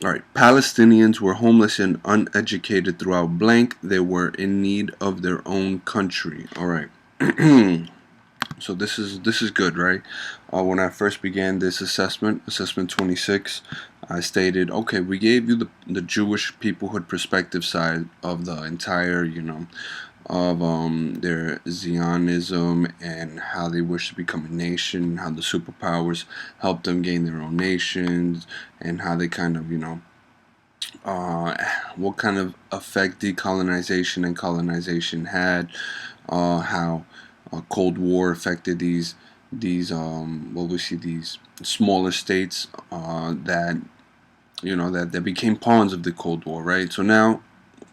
All right, Palestinians were homeless and uneducated throughout blank. They were in need of their own country. All right. So this is good, right? When I first began this assessment 26, I stated, okay, we gave you the Jewish peoplehood perspective side of the entire, of their Zionism and how they wish to become a nation, how the superpowers helped them gain their own nations, and how they kind of, uh, what kind of effect decolonization and colonization had, how Cold War affected these what we see these smaller states that that became pawns of the Cold War, right? So now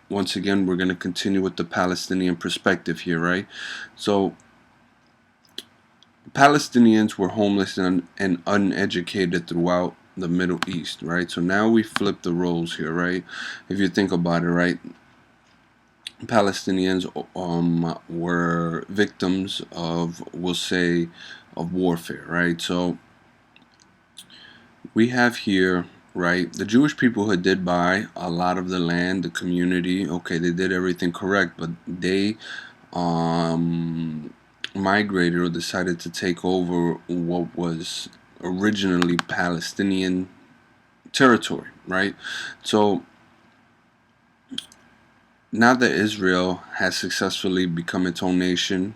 once again we're going to continue with the Palestinian perspective here, right? So Palestinians were homeless and uneducated throughout the Middle East, right? So now we flip the roles here, right? If you think about it, right? Palestinians were victims of, we'll say, of warfare, right? So we have here, right, the Jewish people who did buy a lot of the land, the community. Okay, they did everything correct, but they migrated or decided to take over what was originally Palestinian territory, right? So now that Israel has successfully become its own nation,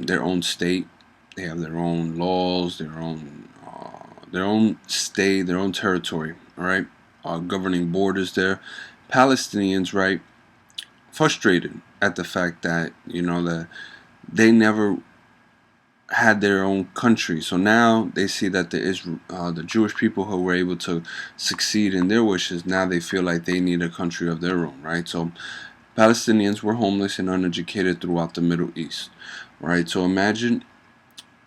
their own state, they have their own laws, their own state, their own territory, all right, governing borders there. Palestinians, right, frustrated at the fact that that they never had their own country. So now they see that the Jewish people who were able to succeed in their wishes, now they feel like they need a country of their own, right? So Palestinians were homeless and uneducated throughout the Middle East, right? So imagine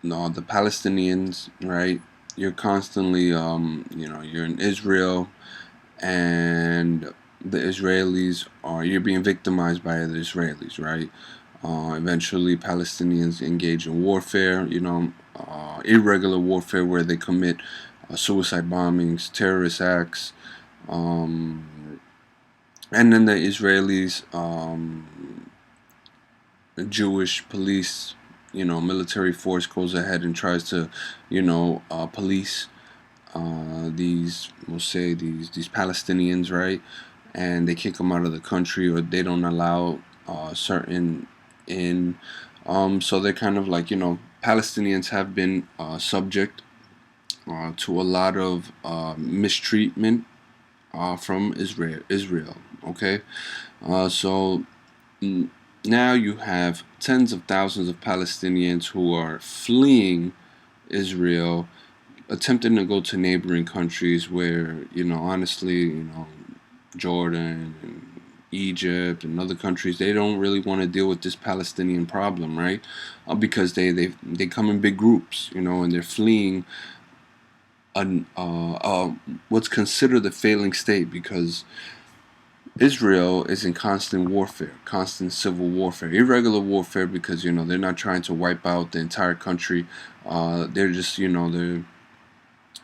the Palestinians, right? You're constantly, you're in Israel, and the Israelis you're being victimized by the Israelis, right? Eventually, Palestinians engage in warfare, irregular warfare where they commit suicide bombings, terrorist acts, um, and then the Israelis, Jewish police, military force goes ahead and tries to, police we'll say these Palestinians, right? And they kick them out of the country, or they don't allow certain in. So they're kind of like, Palestinians have been subject to a lot of mistreatment from Israel. Okay, so now you have tens of thousands of Palestinians who are fleeing Israel, attempting to go to neighboring countries where, honestly, Jordan and Egypt and other countries, they don't really want to deal with this Palestinian problem, right? Because they come in big groups, and they're fleeing what's considered a failing state, because Israel is in constant warfare, constant civil warfare, irregular warfare, because they're not trying to wipe out the entire country. They're just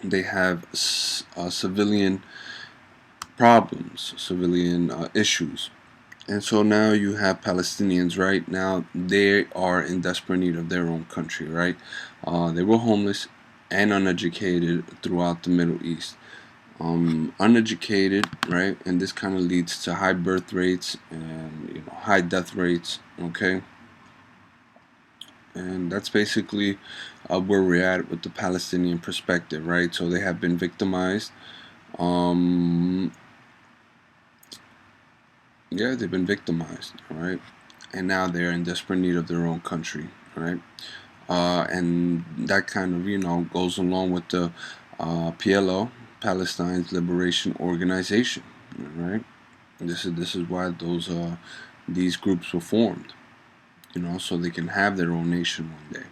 they have civilian problems, civilian issues. And so now you have Palestinians, right? Now they are in desperate need of their own country, right? They were homeless and uneducated throughout the Middle East. Uneducated, right? And this kind of leads to high birth rates and high death rates, okay? And that's basically where we're at with the Palestinian perspective, right? So they have been victimized. Um, yeah, they've been victimized, all right? And now they're in desperate need of their own country, all right? And that kind of, goes along with the PLO, Palestine's Liberation Organization, all right? This is why these groups were formed, so they can have their own nation one day.